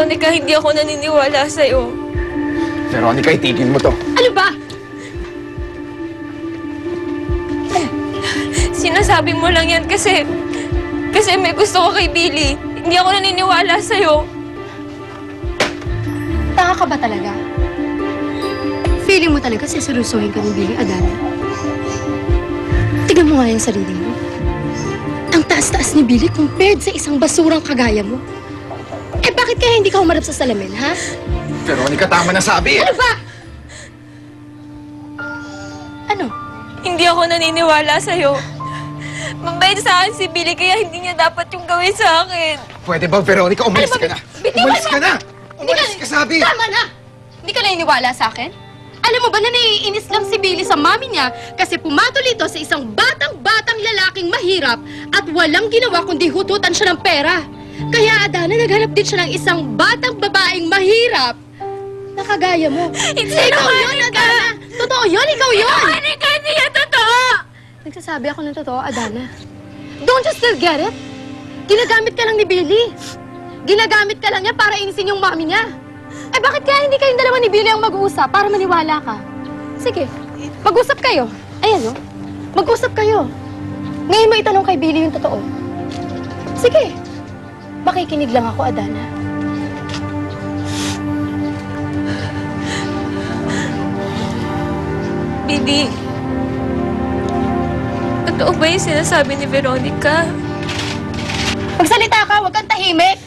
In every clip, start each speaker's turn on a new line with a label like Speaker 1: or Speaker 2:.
Speaker 1: Veronica, hindi ako naniniwala sa'yo.
Speaker 2: Veronica, itigil mo to.
Speaker 3: Ano ba?
Speaker 1: Sinasabi mo lang yan kasi may gusto ko kay Billy. Hindi ako naniniwala sa'yo.
Speaker 3: Tanga ka ba talaga? Feeling mo talaga siselusuhin ka ni Billy, Adana? Tignan mo nga yung sarili mo. Ang taas-taas ni Billy compared sa isang basurang kagaya mo. Eh bakit kaya hindi ka humarap sa salamin, ha?
Speaker 2: Veronica, tama na sabi.
Speaker 3: Ano ba? Ano?
Speaker 1: Hindi ako naniniwala sa'yo. Mabait sa akin si Billy, kaya hindi niya dapat yung gawin sa akin.
Speaker 2: Pwede ba, Veronica? Umalis ka na.
Speaker 3: Bitiwan
Speaker 2: Umalis
Speaker 3: mo!
Speaker 2: ka na!
Speaker 3: Hindi
Speaker 2: Umalis ka, sabi!
Speaker 3: Tama na! Hindi ka naniniwala sa akin? Alam mo ba na naiinis lang si Billy sa mami niya kasi pumatol ito sa isang batang-batang lalaking mahirap at walang ginawa kundi hututan siya ng pera. Kaya Adana, naghanap din siya ng isang batang babaeng mahirap na kagaya mo. Ikaw yun, Adana! Totoo yun, ikaw yun!
Speaker 1: Veronica, hindi yan totoo!
Speaker 3: Nagsasabi ako ng totoo, Adana. Don't you still get it? Ginagamit ka lang ni Billy. Ginagamit ka lang niya para inisin yung mami niya. Eh bakit kaya hindi kayong dalawa ni Billy ang mag-uusap para maniwala ka? Sige, mag-usap kayo. Ayan o, mag-usap kayo. Ngayon mo itanong kay Billy yung totoo. Sige, makikinig lang ako, Adana.
Speaker 1: Billy, totoo ba yung sinasabi ni Veronica?
Speaker 3: Magsalita ka, huwag kang tahimik.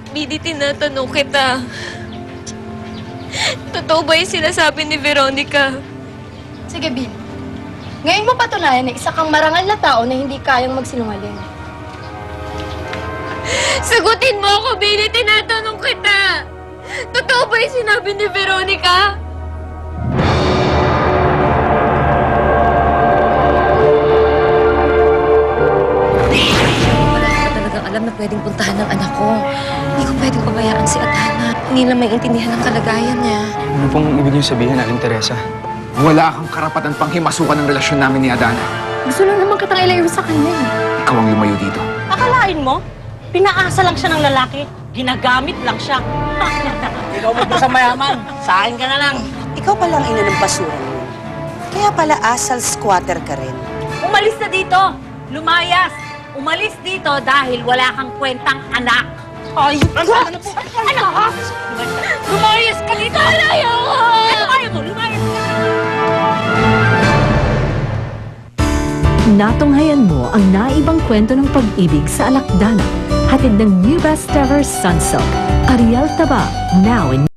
Speaker 1: Billy, tinatanong kita. Totoo ba yung sinasabi ni Veronica?
Speaker 3: Sige, Billy. Ngayon mo patunayan na isa kang marangal na tao na hindi kayang magsinungaling.
Speaker 1: Sagutin mo ako, Billy. Tinatanong kita. Totoo ba yung sinabi ni Veronica?
Speaker 4: Wala ka talagang alam na pwedeng puntahan ng anak ko. Hindi ko pwedeng pabayaan si Adana. Hindi lang maintindihan ang kalagayan niya.
Speaker 2: Ano pong ibig niyo sabihin, Aling Teresa? Wala kang karapatan pang himasukan ng relasyon namin ni Adana.
Speaker 3: Gusto lang naman kitang ilayo sa kanya eh.
Speaker 2: Ikaw ang lumayo dito.
Speaker 5: Akalain mo, pinaasa lang siya ng lalaki. Ginagamit lang siya.
Speaker 6: Ikaw mo sa mayaman.
Speaker 5: Sa akin ka na lang.
Speaker 6: Ikaw pala ang ina ng basura mo. Kaya pala asal squatter ka rin.
Speaker 5: Umalis na dito. Lumayas. Umalis dito dahil wala kang kwentang anak. Ay, ano po? Ano ha? Lumayas ka dito. Ayaw ko! Ano ayaw mo? Lumayas ka.
Speaker 7: Natunghayan mo ang naibang kwento ng pag-ibig sa Alakdana. Hatid ng New Best Ever Sunsilk. Ariel Taba, now in